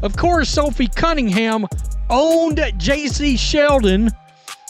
Of course, Sophie Cunningham owned J.C. Sheldon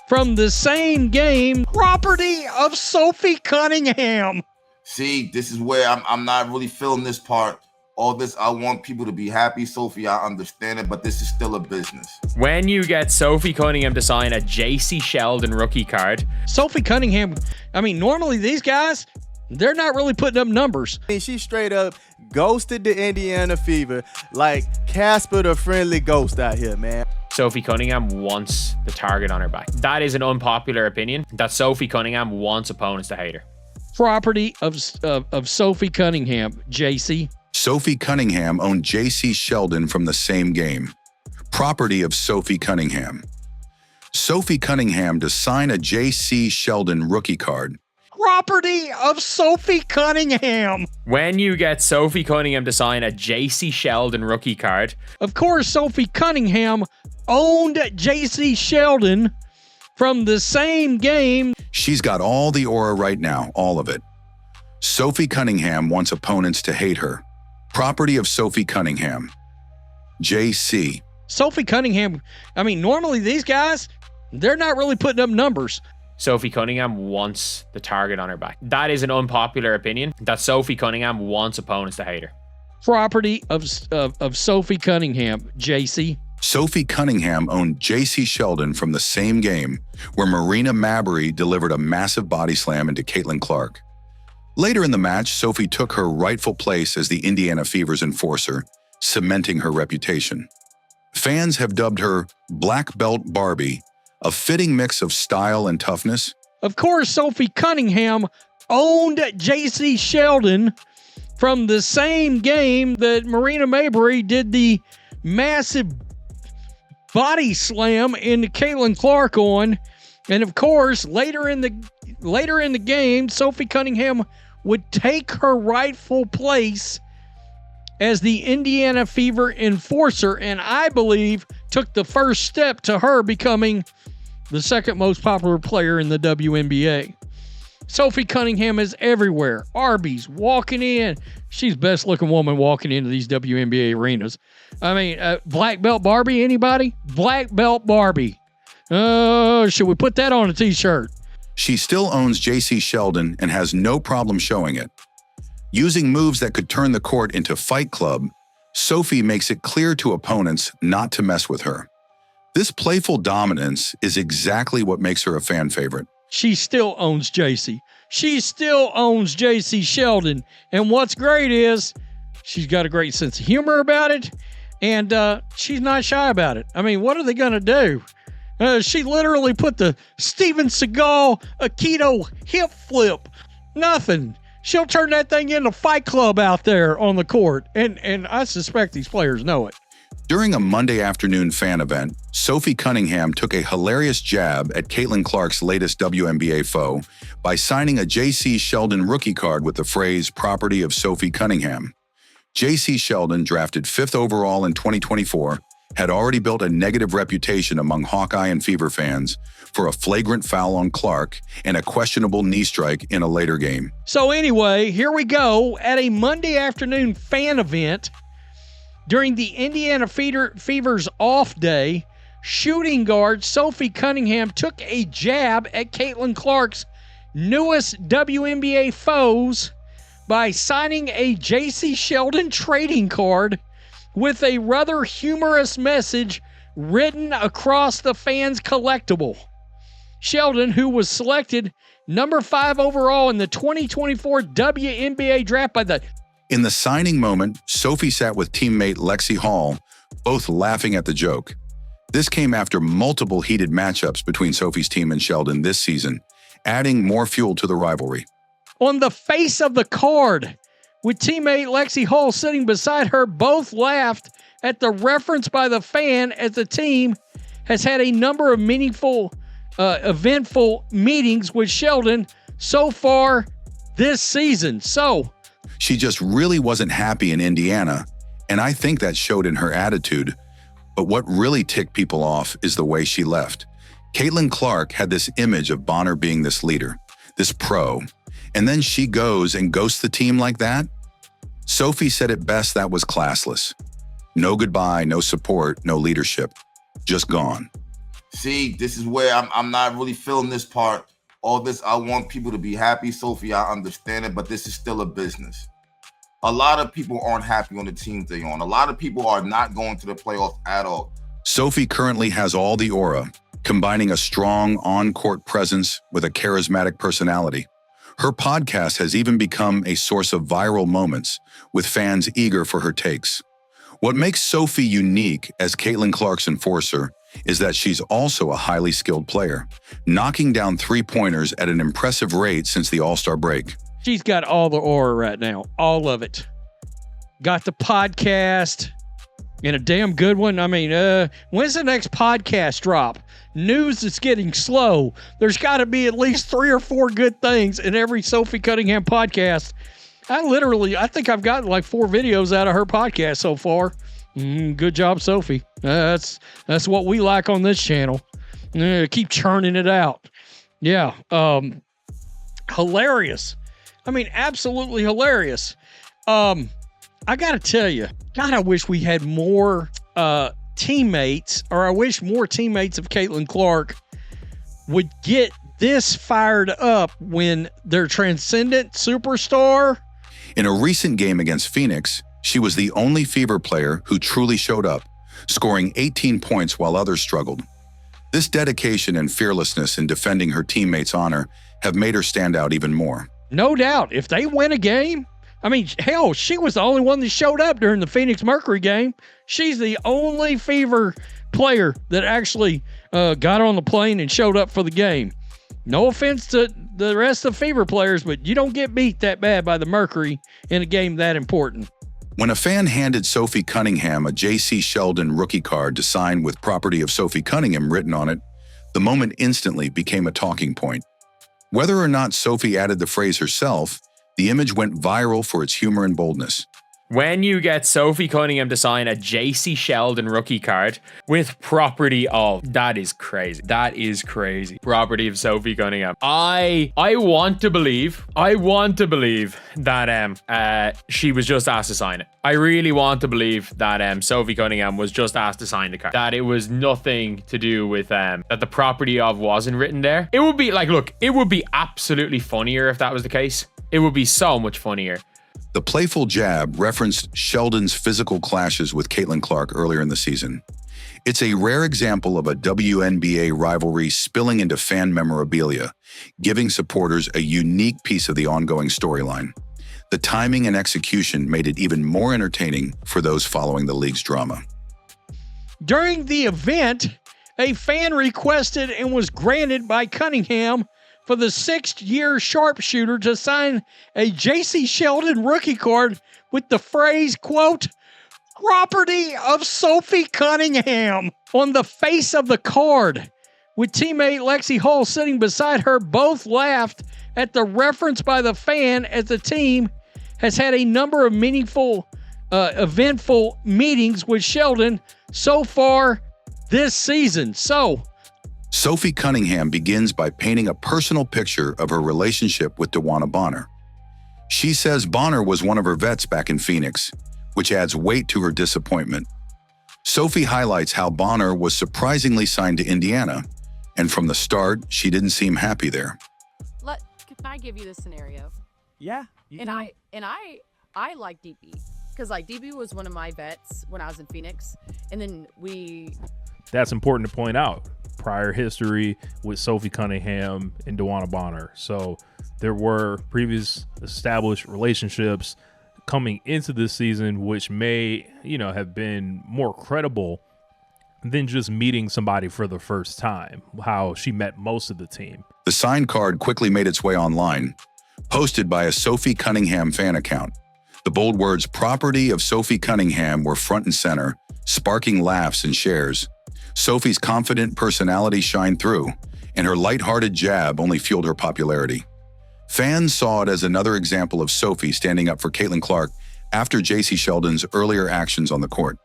from the same game. Property of Sophie Cunningham. See, this is where I'm not really feeling this part. All this, I want people to be happy. Sophie, I understand it, but this is still a business. When you get Sophie Cunningham to sign a J.C. Sheldon rookie card. Sophie Cunningham, I mean, normally these guys, they're not really putting up numbers. She straight up ghosted the Indiana Fever like Casper the Friendly Ghost out here, man. Sophie Cunningham wants the target on her back. That is an unpopular opinion, that Sophie Cunningham wants opponents to hate her. Property of Sophie Cunningham, JC. Sophie Cunningham owned J.C. Sheldon from the same game. Property of Sophie Cunningham. Sophie Cunningham to sign a J.C. Sheldon rookie card. Property of Sophie Cunningham. When you get Sophie Cunningham to sign a J.C. Sheldon rookie card. Of course, Sophie Cunningham owned J.C. Sheldon from the same game. She's got all the aura right now, all of it. Sophie Cunningham wants opponents to hate her. Property of Sophie Cunningham. J.C. Sophie Cunningham, I mean, normally these guys, they're not really putting up numbers. Sophie Cunningham wants the target on her back. That is an unpopular opinion, that Sophie Cunningham wants opponents to hate her. Property of Sophie Cunningham, JC. Sophie Cunningham owned J.C. Sheldon from the same game where Marina Mabrey delivered a massive body slam into Caitlin Clark. Later in the match, Sophie took her rightful place as the Indiana Fever's enforcer, cementing her reputation. Fans have dubbed her Black Belt Barbie, a fitting mix of style and toughness. Of course, Sophie Cunningham owned J.C. Sheldon from the same game that Marina Mabrey did the massive body slam into Caitlin Clark on. And of course, later in the game, Sophie Cunningham would take her rightful place as the Indiana Fever enforcer, and I believe took the first step to her becoming the second most popular player in the WNBA. Sophie Cunningham is everywhere. Arby's, walking in. She's best looking woman walking into these WNBA arenas. I mean, Black Belt Barbie, anybody? Black Belt Barbie. Should we put that on a t-shirt? She still owns J.C. Sheldon and has no problem showing it. Using moves that could turn the court into Fight Club, Sophie makes it clear to opponents not to mess with her. This playful dominance is exactly what makes her a fan favorite. She still owns JC. She still owns J.C. Sheldon. And what's great is she's got a great sense of humor about it, and she's not shy about it. I mean, what are they going to do? She literally put the Steven Seagal Aikido hip flip. Nothing. She'll turn that thing into Fight Club out there on the court. And I suspect these players know it. During a Monday afternoon fan event, Sophie Cunningham took a hilarious jab at Caitlin Clark's latest WNBA foe by signing a J.C. Sheldon rookie card with the phrase "Property of Sophie Cunningham." J.C. Sheldon, drafted 5th overall in 2024, had already built a negative reputation among Hawkeye and Fever fans for a flagrant foul on Clark and a questionable knee strike in a later game. So anyway, here we go. At a Monday afternoon fan event, during the Indiana Fever's off day, shooting guard Sophie Cunningham took a jab at Caitlin Clark's newest WNBA foes by signing a J.C. Sheldon trading card with a rather humorous message written across the fans' collectible. Sheldon, who was selected number 5 overall in the 2024 WNBA draft by the... In the signing moment, Sophie sat with teammate Lexi Hall, both laughing at the joke. This came after multiple heated matchups between Sophie's team and Sheldon this season, adding more fuel to the rivalry. On the face of the card, with teammate Lexi Hall sitting beside her, both laughed at the reference by the fan, as the team has had a number of meaningful, eventful meetings with Sheldon so far this season. So, she just really wasn't happy in Indiana, and I think that showed in her attitude. But what really ticked people off is the way she left. Caitlin Clark had this image of Bonner being this leader, this pro, and then she goes and ghosts the team like that? Sophie said it best, that was classless. No goodbye, no support, no leadership. Just gone. See, this is where I'm not really feeling this part. All this, I want people to be happy. Sophie, I understand it, but this is still a business. A lot of people aren't happy on the teams they're on. A lot of people are not going to the playoffs at all. Sophie currently has all the aura, combining a strong on-court presence with a charismatic personality. Her podcast has even become a source of viral moments, with fans eager for her takes. What makes Sophie unique as Caitlin Clark's enforcer is that she's also a highly skilled player, knocking down three-pointers at an impressive rate since the All-Star break. She's got all the aura right now, all of it. Got the podcast, and a damn good one. I mean, when's the next podcast drop? News is getting slow. There's got to be at least 3 or 4 good things in every Sophie Cunningham podcast. I think I've gotten like 4 videos out of her podcast so far. Good job, Sophie. That's what we like on this channel. Keep churning it out. Yeah. Hilarious. I mean, absolutely hilarious. I got to tell you, God, I wish we had more teammates, or I wish more teammates of Caitlin Clark would get this fired up when their transcendent superstar. In a recent game against Phoenix, she was the only Fever player who truly showed up, scoring 18 points while others struggled. This dedication and fearlessness in defending her teammates' honor have made her stand out even more. No doubt. If they win a game, I mean, hell, she was the only one that showed up during the Phoenix Mercury game. She's the only Fever player that actually got on the plane and showed up for the game. No offense to the rest of Fever players, but you don't get beat that bad by the Mercury in a game that important. When a fan handed Sophie Cunningham a J.C. Sheldon rookie card to sign with property of Sophie Cunningham written on it, the moment instantly became a talking point. Whether or not Sophie added the phrase herself, the image went viral for its humor and boldness. When you get Sophie Cunningham to sign a J.C. Sheldon rookie card with property of, that is crazy. That is crazy. Property of Sophie Cunningham. I want to believe that she was just asked to sign it. I really want to believe that Sophie Cunningham was just asked to sign the card. That it was nothing to do with that the property of wasn't written there. It would be like, look, it would be absolutely funnier if that was the case. It would be so much funnier. The playful jab referenced Sheldon's physical clashes with Caitlin Clark earlier in the season. It's a rare example of a WNBA rivalry spilling into fan memorabilia, giving supporters a unique piece of the ongoing storyline. The timing and execution made it even more entertaining for those following the league's drama. During the event, a fan requested and was granted by Cunningham for the 6th-year sharpshooter to sign a J.C. Sheldon rookie card with the phrase, quote, property of Sophie Cunningham on the face of the card. With teammate Lexi Hull sitting beside her, both laughed at the reference by the fan, as the team has had a number of meaningful, eventful meetings with Sheldon so far this season. So, Sophie Cunningham begins by painting a personal picture of her relationship with DeWanna Bonner. She says Bonner was one of her vets back in Phoenix, which adds weight to her disappointment. Sophie highlights how Bonner was surprisingly signed to Indiana, and from the start, she didn't seem happy there. Can I give you this scenario? Yeah. And I like DB, because like DB was one of my vets when I was in Phoenix, and then That's important to point out. Prior history with Sophie Cunningham and DeWanna Bonner. So there were previous established relationships coming into this season, which may, have been more credible than just meeting somebody for the first time, how she met most of the team. The signed card quickly made its way online, posted by a Sophie Cunningham fan account. The bold words, property of Sophie Cunningham, were front and center, sparking laughs and shares. Sophie's confident personality shined through, and her lighthearted jab only fueled her popularity. Fans saw it as another example of Sophie standing up for Caitlin Clark after J.C. Sheldon's earlier actions on the court.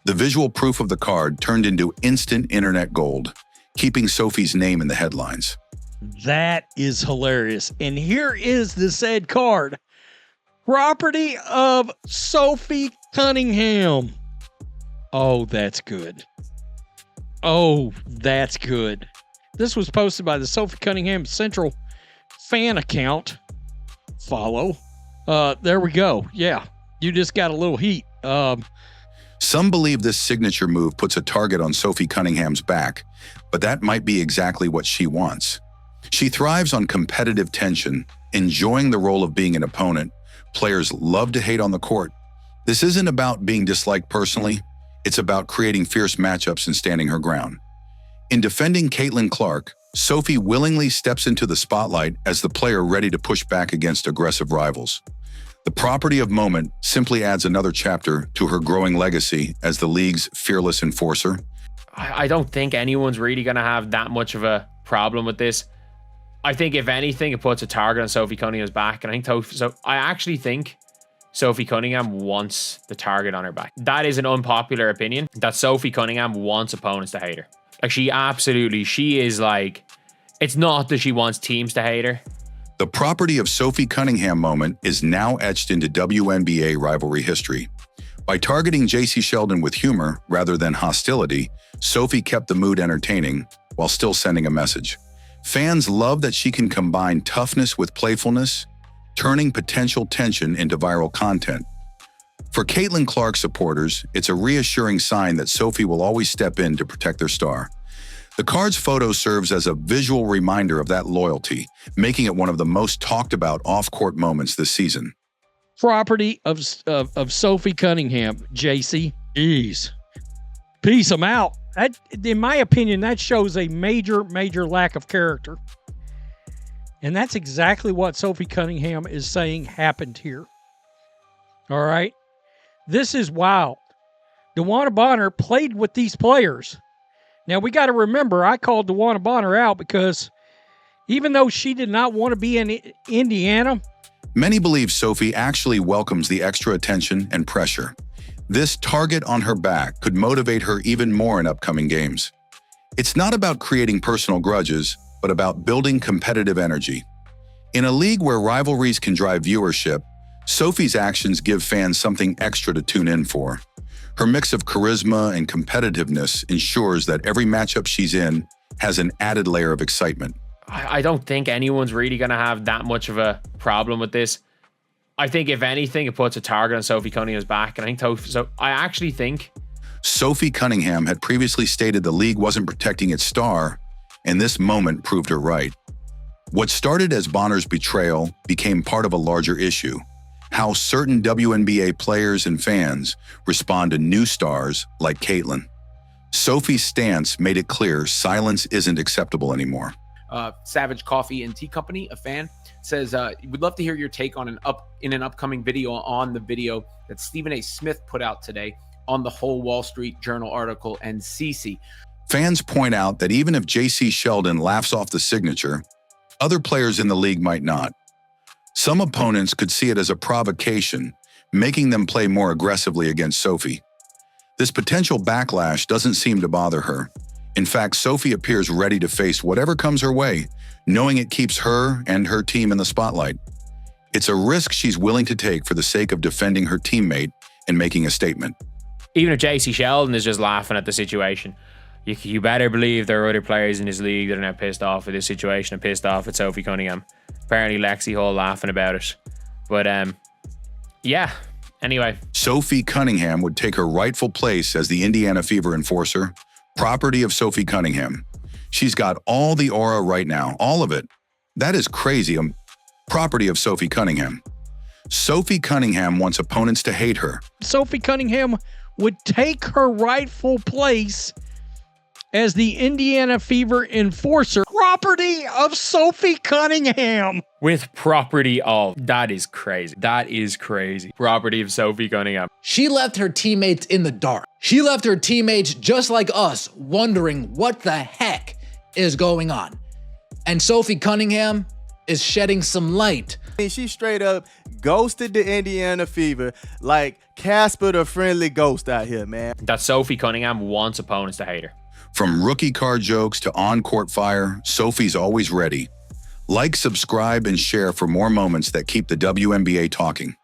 The visual proof of the card turned into instant internet gold, keeping Sophie's name in the headlines. that is hilarious. And here is the said card. Property of Sophie Cunningham. Oh, that's good. Oh, that's good. This was posted by the Sophie Cunningham Central fan account. Follow. There we go. Yeah, you just got a little heat. Some believe this signature move puts a target on Sophie Cunningham's back, but that might be exactly what she wants. She thrives on competitive tension, enjoying the role of being an opponent. Players love to hate on the court. This isn't about being disliked personally. It's about creating fierce matchups and standing her ground. In defending Caitlin Clark, Sophie willingly steps into the spotlight as the player ready to push back against aggressive rivals. The property of moment simply adds another chapter to her growing legacy as the league's fearless enforcer. I don't think anyone's really going to have that much of a problem with this. I think if anything, it puts a target on Sophie Cunningham's back. And I actually think Sophie Cunningham wants the target on her back. That is an unpopular opinion, that Sophie Cunningham wants opponents to hate her. Like, she is like, it's not that she wants teams to hate her. The property of Sophie Cunningham moment is now etched into WNBA rivalry history. By targeting JC Sheldon with humor rather than hostility, Sophie kept the mood entertaining while still sending a message. Fans love that she can combine toughness with playfulness, turning potential tension into viral content. For Caitlin Clark supporters, it's a reassuring sign that Sophie will always step in to protect their star. The card's photo serves as a visual reminder of that loyalty, making it one of the most talked about off-court moments this season. Property of Sophie Cunningham, JC. Jeez. Peace, I'm out. That, in my opinion, that shows a major lack of character. And that's exactly what Sophie Cunningham is saying happened here. All right? This is wild. DeWanna Bonner played with these players. Now, we got to remember, I called DeWanna Bonner out because even though she did not want to be in Indiana, many believe Sophie actually welcomes the extra attention and pressure. This target on her back could motivate her even more in upcoming games. It's not about creating personal grudges, but about building competitive energy. In a league where rivalries can drive viewership, Sophie's actions give fans something extra to tune in for. Her mix of charisma and competitiveness ensures that every matchup she's in has an added layer of excitement. I don't think anyone's really going to have that much of a problem with this. I think if anything, it puts a target on Sophie Cunningham's back. And I actually think Sophie Cunningham had previously stated the league wasn't protecting its star, and this moment proved her right. What started as Bonner's betrayal became part of a larger issue: how certain WNBA players and fans respond to new stars like Caitlin. Sophie's stance made it clear silence isn't acceptable anymore. Savage Coffee and Tea Company, a fan, says, we'd love to hear your take on an upcoming video on the video that Stephen A. Smith put out today on the whole Wall Street Journal article and CC. Fans point out that even if JC Sheldon laughs off the signature, other players in the league might not. Some opponents could see it as a provocation, making them play more aggressively against Sophie. This potential backlash doesn't seem to bother her. In fact, Sophie appears ready to face whatever comes her way, knowing it keeps her and her team in the spotlight. It's a risk she's willing to take for the sake of defending her teammate and making a statement. Even if JC Sheldon is just laughing at the situation, you better believe there are other players in this league that are now pissed off with this situation and pissed off at Sophie Cunningham. Apparently Lexi Hall laughing about it. But yeah, anyway. Sophie Cunningham would take her rightful place as the Indiana Fever enforcer, property of Sophie Cunningham. She's got all the aura right now, all of it. That is crazy. Property of Sophie Cunningham. Sophie Cunningham wants opponents to hate her. Sophie Cunningham would take her rightful place as the Indiana Fever enforcer, property of Sophie Cunningham. With property of. That is crazy. That is crazy. Property of Sophie Cunningham. She left her teammates in the dark. She left her teammates just like us, wondering what the heck is going on. And Sophie Cunningham is shedding some light. She straight up ghosted the Indiana Fever like Casper the Friendly Ghost out here, man. That Sophie Cunningham wants opponents to hate her. From rookie card jokes to on-court fire, Sophie's always ready. Like, subscribe, and share for more moments that keep the WNBA talking.